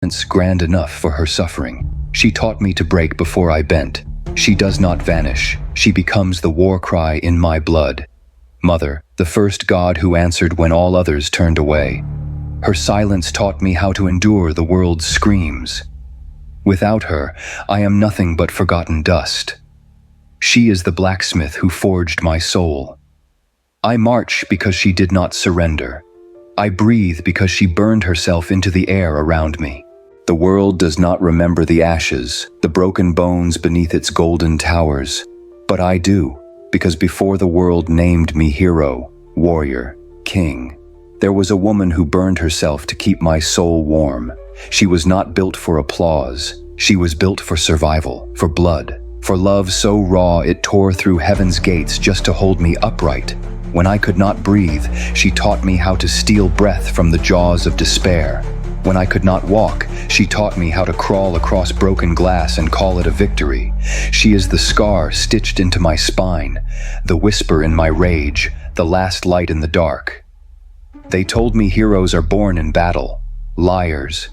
It's grand enough for her suffering. She taught me to break before I bent. She does not vanish. She becomes the war cry in my blood. Mother, the first God who answered when all others turned away. Her silence taught me how to endure the world's screams. Without her, I am nothing but forgotten dust. She is the blacksmith who forged my soul. I march because she did not surrender. I breathe because she burned herself into the air around me. The world does not remember the ashes, the broken bones beneath its golden towers. But I do, because before the world named me hero, warrior, king, there was a woman who burned herself to keep my soul warm. She was not built for applause. She was built for survival, for blood, for love so raw it tore through heaven's gates just to hold me upright. When I could not breathe, she taught me how to steal breath from the jaws of despair. When I could not walk, she taught me how to crawl across broken glass and call it a victory. She is the scar stitched into my spine, the whisper in my rage, the last light in the dark. They told me heroes are born in battle. Liars.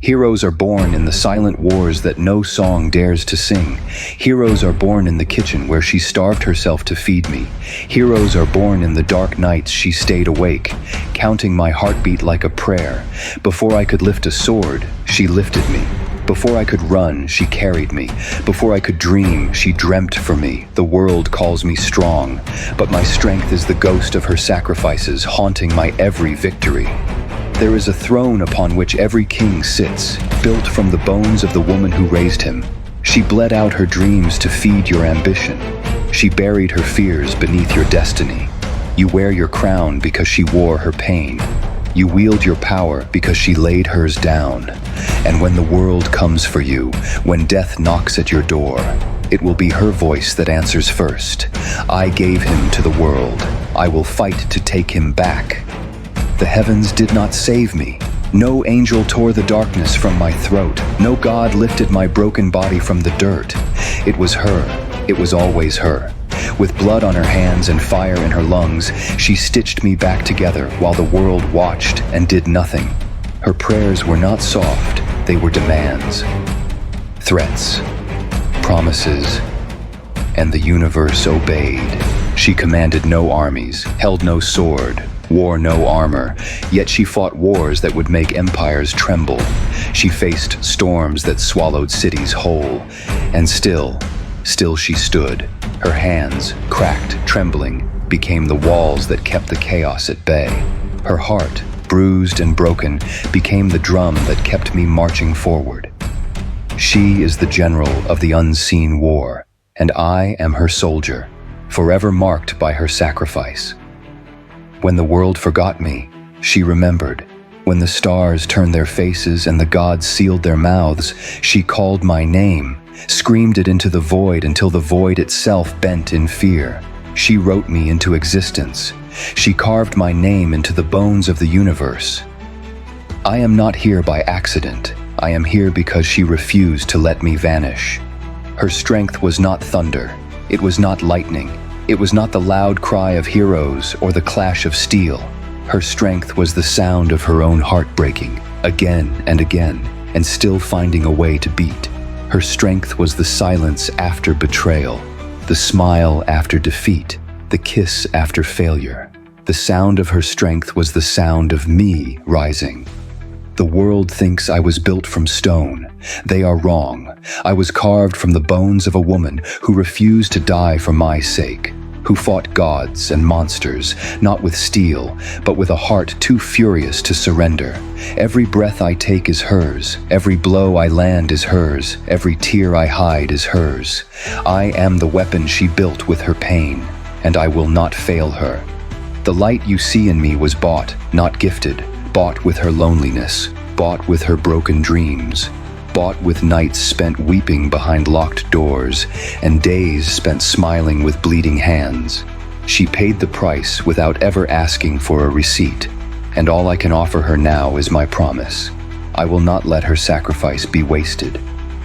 Heroes are born in the silent wars that no song dares to sing. Heroes are born in the kitchen where she starved herself to feed me. Heroes are born in the dark nights she stayed awake, counting my heartbeat like a prayer. Before I could lift a sword, she lifted me. Before I could run, she carried me. Before I could dream, she dreamt for me. The world calls me strong, but my strength is the ghost of her sacrifices, haunting my every victory. There is a throne upon which every king sits, built from the bones of the woman who raised him. She bled out her dreams to feed your ambition. She buried her fears beneath your destiny. You wear your crown because she wore her pain. You wield your power because she laid hers down. And when the world comes for you, when death knocks at your door, it will be her voice that answers first. I gave him to the world. I will fight to take him back. The heavens did not save me. No angel tore the darkness from my throat. No God lifted my broken body from the dirt. It was her. It was always her. With blood on her hands and fire in her lungs, she stitched me back together while the world watched and did nothing. Her prayers were not soft. They were demands, threats, promises, and the universe obeyed. She commanded no armies, held no sword, wore no armor, yet she fought wars that would make empires tremble. She faced storms that swallowed cities whole, and still she stood. Her hands, cracked, trembling, became the walls that kept the chaos at bay. Her heart, bruised and broken, became the drum that kept me marching forward. She is the general of the unseen war, and I am her soldier, forever marked by her sacrifice. When the world forgot me, she remembered. When the stars turned their faces and the gods sealed their mouths, she called my name, screamed it into the void until the void itself bent in fear. She wrote me into existence. She carved my name into the bones of the universe. I am not here by accident. I am here because she refused to let me vanish. Her strength was not thunder. It was not lightning. It was not the loud cry of heroes or the clash of steel. Her strength was the sound of her own heart breaking, again and again, and still finding a way to beat. Her strength was the silence after betrayal, the smile after defeat, the kiss after failure. The sound of her strength was the sound of me rising. The world thinks I was built from stone. They are wrong. I was carved from the bones of a woman who refused to die for my sake, who fought gods and monsters, not with steel, but with a heart too furious to surrender. Every breath I take is hers. Every blow I land is hers. Every tear I hide is hers. I am the weapon she built with her pain, and I will not fail her. The light you see in me was bought, not gifted, bought with her loneliness, bought with her broken dreams, bought with nights spent weeping behind locked doors and days spent smiling with bleeding hands. She paid the price without ever asking for a receipt, and all I can offer her now is my promise. I will not let her sacrifice be wasted.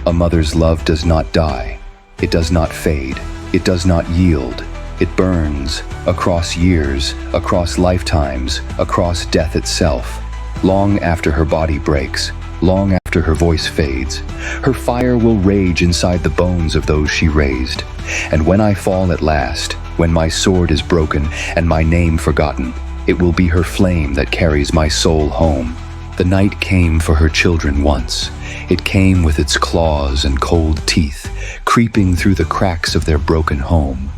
A mother's love does not die. It does not fade. It does not yield. It burns across years, across lifetimes, across death itself. Long after her body breaks, long after her voice fades. Her fire will rage inside the bones of those she raised. And when I fall at last, when my sword is broken and my name forgotten, it will be her flame that carries my soul home. The night came for her children once. It came with its claws and cold teeth, creeping through the cracks of their broken home.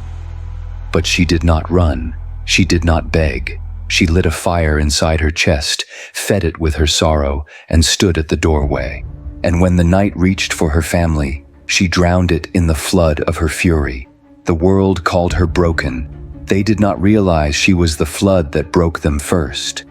But she did not run. She did not beg. She lit a fire inside her chest, fed it with her sorrow, and stood at the doorway. And when the night reached for her family, she drowned it in the flood of her fury. The world called her broken. They did not realize she was the flood that broke them first.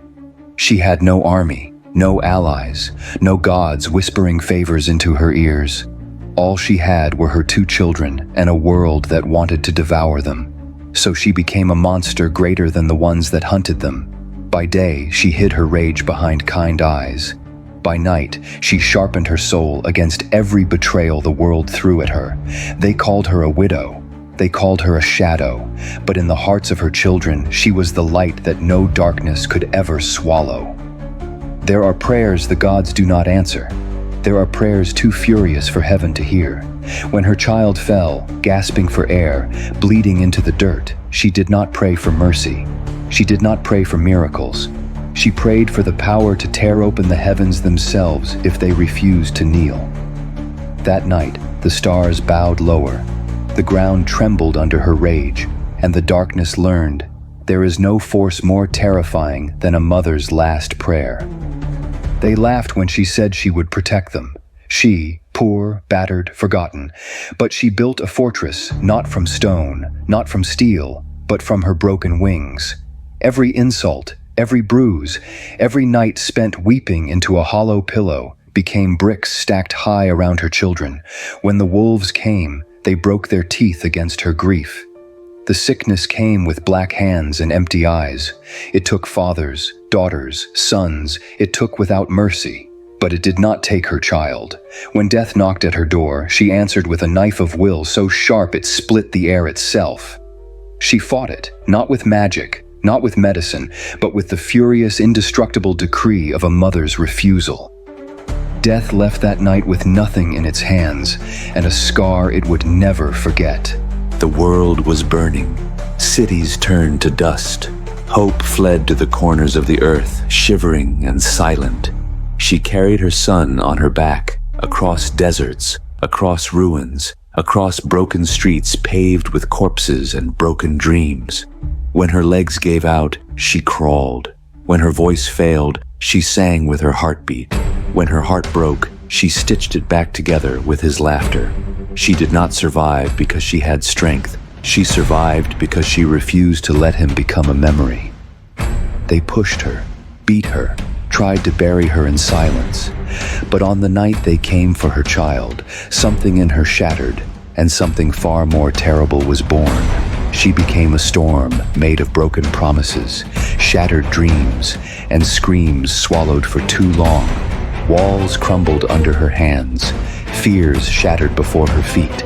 She had no army, no allies, no gods whispering favors into her ears. All she had were her 2 children and a world that wanted to devour them. So she became a monster greater than the ones that hunted them. By day, she hid her rage behind kind eyes. By night, she sharpened her soul against every betrayal the world threw at her. They called her a widow. They called her a shadow. But in the hearts of her children, she was the light that no darkness could ever swallow. There are prayers the gods do not answer. There are prayers too furious for heaven to hear. When her child fell, gasping for air, bleeding into the dirt, she did not pray for mercy. She did not pray for miracles. She prayed for the power to tear open the heavens themselves if they refused to kneel. That night, the stars bowed lower. The ground trembled under her rage, and the darkness learned, there is no force more terrifying than a mother's last prayer. They laughed when she said she would protect them. She, poor, battered, forgotten. But she built a fortress, not from stone, not from steel, but from her broken wings. Every insult, every bruise, every night spent weeping into a hollow pillow became bricks stacked high around her children. When the wolves came, they broke their teeth against her grief. The sickness came with black hands and empty eyes. It took fathers, daughters, sons. It took without mercy. But it did not take her child. When death knocked at her door, she answered with a knife of will so sharp it split the air itself. She fought it, not with magic, not with medicine, but with the furious, indestructible decree of a mother's refusal. Death left that night with nothing in its hands, and a scar it would never forget. The world was burning. Cities turned to dust. Hope fled to the corners of the earth, shivering and silent. She carried her son on her back, across deserts, across ruins, across broken streets paved with corpses and broken dreams. When her legs gave out, she crawled. When her voice failed, she sang with her heartbeat. When her heart broke, she stitched it back together with his laughter. She did not survive because she had strength. She survived because she refused to let him become a memory. They pushed her, beat her, tried to bury her in silence. But on the night they came for her child, something in her shattered, and something far more terrible was born. She became a storm made of broken promises, shattered dreams, and screams swallowed for too long. Walls crumbled under her hands, fears shattered before her feet,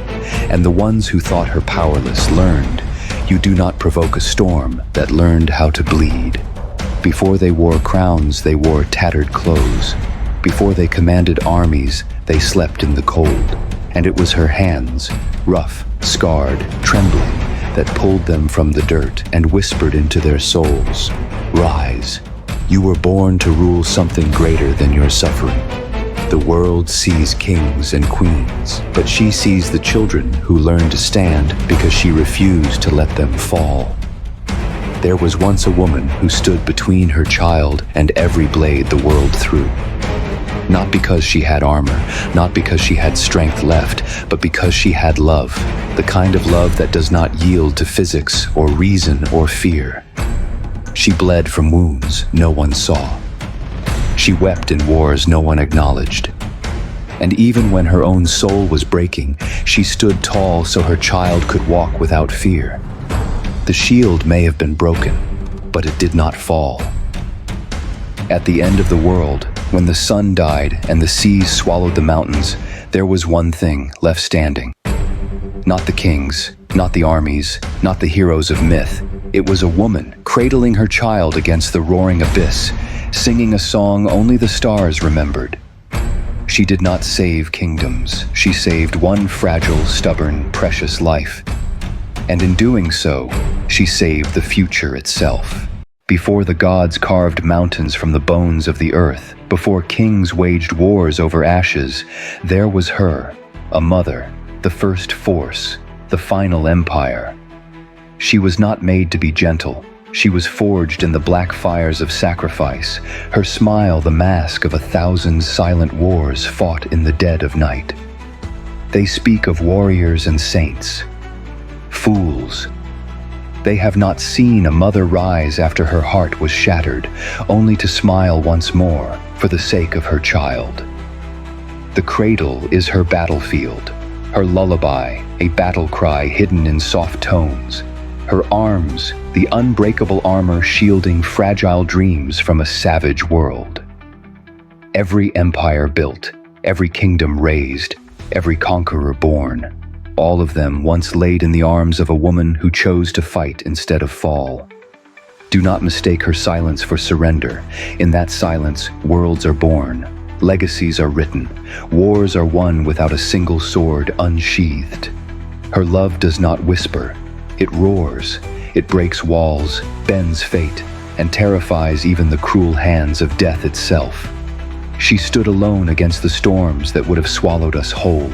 and the ones who thought her powerless learned, you do not provoke a storm that learned how to bleed. Before they wore crowns, they wore tattered clothes. Before they commanded armies, they slept in the cold. And it was her hands, rough, scarred, trembling, that pulled them from the dirt and whispered into their souls, "Rise. You were born to rule something greater than your suffering." The world sees kings and queens, but she sees the children who learned to stand because she refused to let them fall. There was once a woman who stood between her child and every blade the world threw. Not because she had armor, not because she had strength left, but because she had love, the kind of love that does not yield to physics or reason or fear. She bled from wounds no one saw. She wept in wars no one acknowledged. And even when her own soul was breaking, she stood tall so her child could walk without fear. The shield may have been broken, but it did not fall. At the end of the world, when the sun died and the seas swallowed the mountains, there was one thing left standing. Not the kings, not the armies, not the heroes of myth. It was a woman cradling her child against the roaring abyss, singing a song only the stars remembered. She did not save kingdoms. She saved one fragile, stubborn, precious life. And in doing so, she saved the future itself. Before the gods carved mountains from the bones of the earth, before kings waged wars over ashes, there was her, a mother, the first force, the final empire. She was not made to be gentle. She was forged in the black fires of sacrifice, her smile the mask of 1,000 silent wars fought in the dead of night. They speak of warriors and saints. Fools. They have not seen a mother rise after her heart was shattered, only to smile once more for the sake of her child. The cradle is her battlefield, her lullaby, a battle cry hidden in soft tones. Her arms, the unbreakable armor shielding fragile dreams from a savage world. Every empire built, every kingdom raised, every conqueror born, all of them once laid in the arms of a woman who chose to fight instead of fall. Do not mistake her silence for surrender. In that silence, worlds are born, legacies are written, wars are won without a single sword unsheathed. Her love does not whisper. It roars, it breaks walls, bends fate, and terrifies even the cruel hands of death itself. She stood alone against the storms that would have swallowed us whole.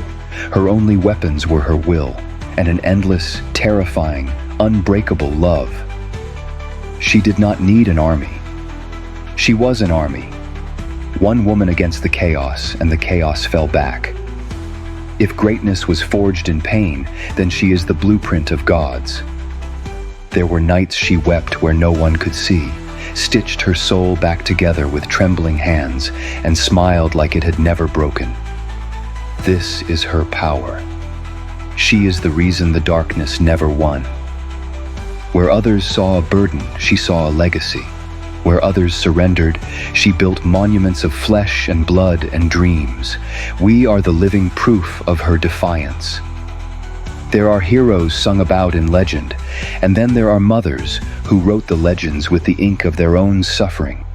Her only weapons were her will, and an endless, terrifying, unbreakable love. She did not need an army. She was an army. One woman against the chaos, and the chaos fell back. If greatness was forged in pain, then she is the blueprint of gods. There were nights she wept where no one could see, stitched her soul back together with trembling hands, and smiled like it had never broken. This is her power. She is the reason the darkness never won. Where others saw a burden, she saw a legacy. Where others surrendered, she built monuments of flesh and blood and dreams. We are the living proof of her defiance. There are heroes sung about in legend, and then there are mothers who wrote the legends with the ink of their own suffering.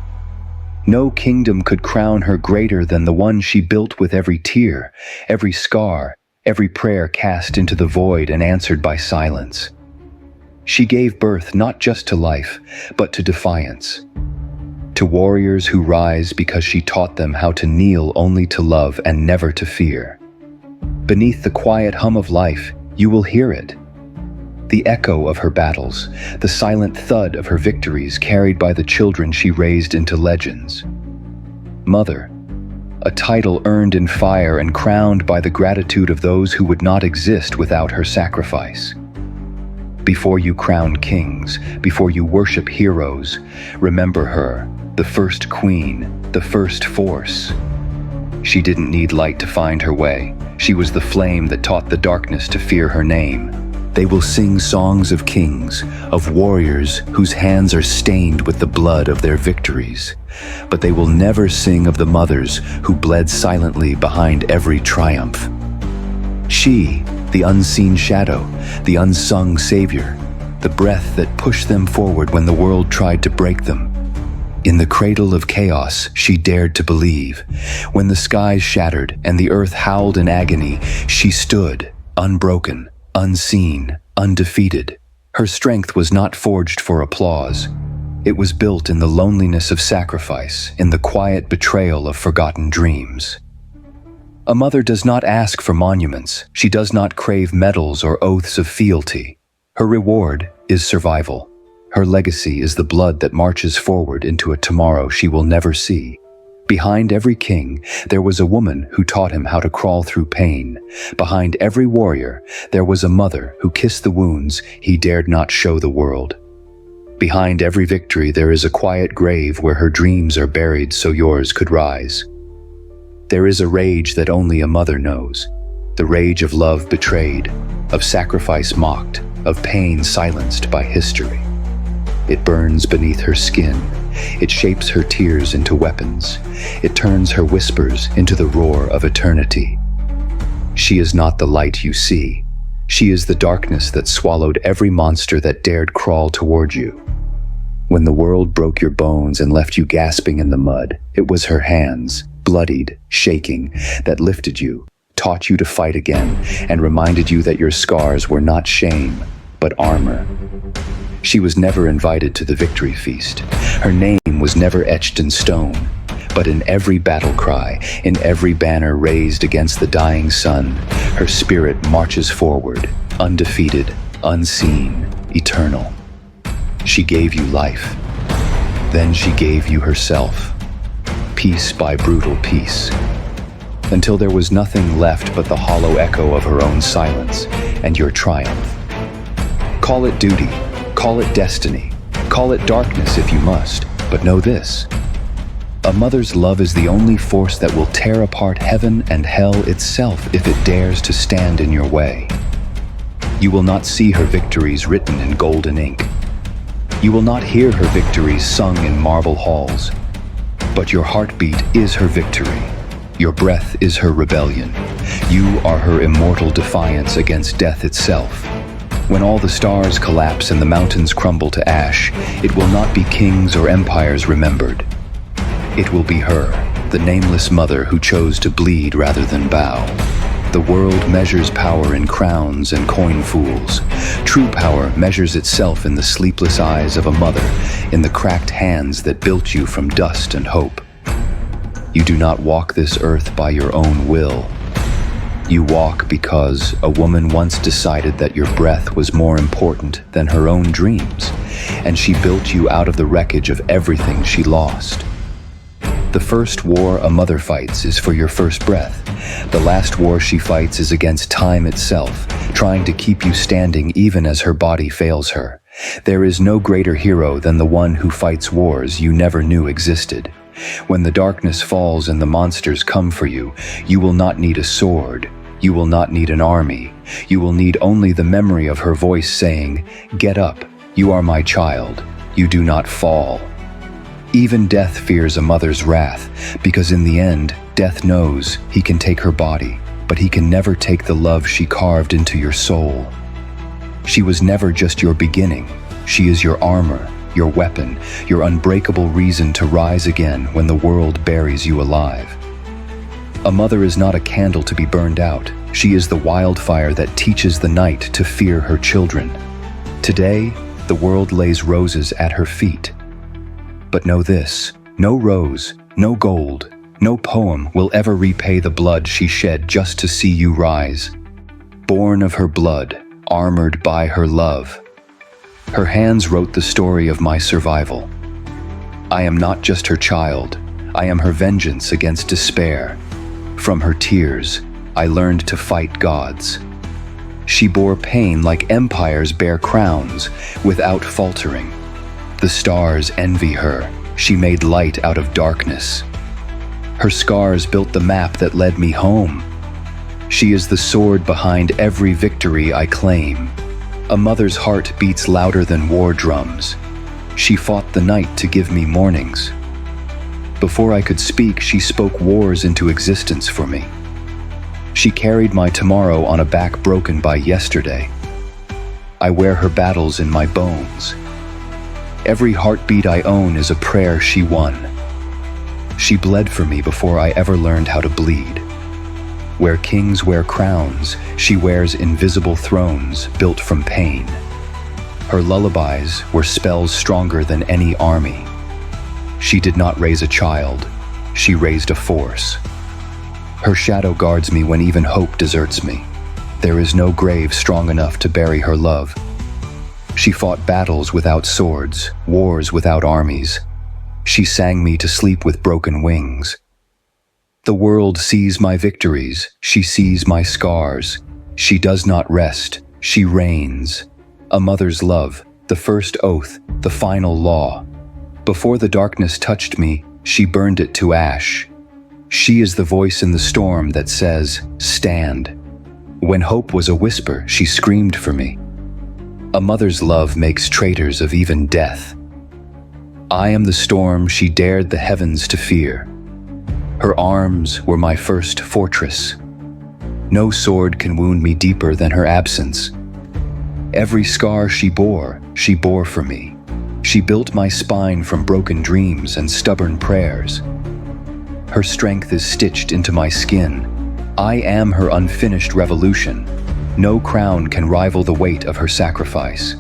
No kingdom could crown her greater than the one she built with every tear, every scar, every prayer cast into the void and answered by silence. She gave birth not just to life, but to defiance. To warriors who rise because she taught them how to kneel only to love and never to fear. Beneath the quiet hum of life, you will hear it. The echo of her battles, the silent thud of her victories carried by the children she raised into legends. Mother, a title earned in fire and crowned by the gratitude of those who would not exist without her sacrifice. Before you crown kings, before you worship heroes, remember her, the first queen, the first force. She didn't need light to find her way. She was the flame that taught the darkness to fear her name. They will sing songs of kings, of warriors whose hands are stained with the blood of their victories. But they will never sing of the mothers who bled silently behind every triumph. She, the unseen shadow, the unsung savior, the breath that pushed them forward when the world tried to break them. In the cradle of chaos, she dared to believe. When the skies shattered and the earth howled in agony, she stood, unbroken, unseen, undefeated. Her strength was not forged for applause. It was built in the loneliness of sacrifice, in the quiet betrayal of forgotten dreams. A mother does not ask for monuments. She does not crave medals or oaths of fealty. Her reward is survival. Her legacy is the blood that marches forward into a tomorrow she will never see. Behind every king, there was a woman who taught him how to crawl through pain. Behind every warrior, there was a mother who kissed the wounds he dared not show the world. Behind every victory, there is a quiet grave where her dreams are buried so yours could rise. There is a rage that only a mother knows, the rage of love betrayed, of sacrifice mocked, of pain silenced by history. It burns beneath her skin. It shapes her tears into weapons. It turns her whispers into the roar of eternity. She is not the light you see. She is the darkness that swallowed every monster that dared crawl toward you. When the world broke your bones and left you gasping in the mud, it was her hands, bloodied, shaking, that lifted you, taught you to fight again, and reminded you that your scars were not shame, but armor. She was never invited to the victory feast. Her name was never etched in stone. But in every battle cry, in every banner raised against the dying sun, her spirit marches forward, undefeated, unseen, eternal. She gave you life. Then she gave you herself, piece by brutal piece, until there was nothing left but the hollow echo of her own silence and your triumph. Call it duty, call it destiny, call it darkness if you must, but know this: a mother's love is the only force that will tear apart heaven and hell itself if it dares to stand in your way. You will not see her victories written in golden ink. You will not hear her victories sung in marble halls. But your heartbeat is her victory. Your breath is her rebellion. You are her immortal defiance against death itself. When all the stars collapse and the mountains crumble to ash, it will not be kings or empires remembered. It will be her, the nameless mother who chose to bleed rather than bow. The world measures power in crowns and coin fools. True power measures itself in the sleepless eyes of a mother, in the cracked hands that built you from dust and hope. You do not walk this earth by your own will. You walk because a woman once decided that your breath was more important than her own dreams, and she built you out of the wreckage of everything she lost. The first war a mother fights is for your first breath. The last war she fights is against time itself, trying to keep you standing even as her body fails her. There is no greater hero than the one who fights wars you never knew existed. When the darkness falls and the monsters come for you, you will not need a sword. You will not need an army. You will need only the memory of her voice saying, "Get up, you are my child. You do not fall." Even death fears a mother's wrath, because in the end, death knows he can take her body, but he can never take the love she carved into your soul. She was never just your beginning. She is your armor, your weapon, your unbreakable reason to rise again when the world buries you alive. A mother is not a candle to be burned out. She is the wildfire that teaches the night to fear her children. Today, the world lays roses at her feet. But know this: no rose, no gold, no poem will ever repay the blood she shed just to see you rise. Born of her blood, armored by her love. Her hands wrote the story of my survival. I am not just her child. I am her vengeance against despair. From her tears, I learned to fight gods. She bore pain like empires bear crowns, without faltering. The stars envy her. She made light out of darkness. Her scars built the map that led me home. She is the sword behind every victory I claim. A mother's heart beats louder than war drums. She fought the night to give me mornings. Before I could speak, she spoke wars into existence for me. She carried my tomorrow on a back broken by yesterday. I wear her battles in my bones. Every heartbeat I own is a prayer she won. She bled for me before I ever learned how to bleed. Where kings wear crowns, she wears invisible thrones built from pain. Her lullabies were spells stronger than any army. She did not raise a child, she raised a force. Her shadow guards me when even hope deserts me. There is no grave strong enough to bury her love. She fought battles without swords, wars without armies. She sang me to sleep with broken wings. The world sees my victories, she sees my scars. She does not rest, she reigns. A mother's love, the first oath, the final law. Before the darkness touched me, she burned it to ash. She is the voice in the storm that says, "Stand." When hope was a whisper, she screamed for me. A mother's love makes traitors of even death. I am the storm she dared the heavens to fear. Her arms were my first fortress. No sword can wound me deeper than her absence. Every scar she bore for me. She built my spine from broken dreams and stubborn prayers. Her strength is stitched into my skin. I am her unfinished revolution. No crown can rival the weight of her sacrifice.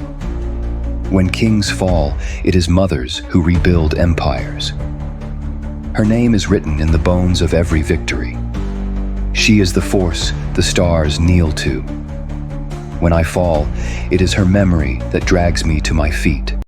When kings fall, it is mothers who rebuild empires. Her name is written in the bones of every victory. She is the force the stars kneel to. When I fall, it is her memory that drags me to my feet.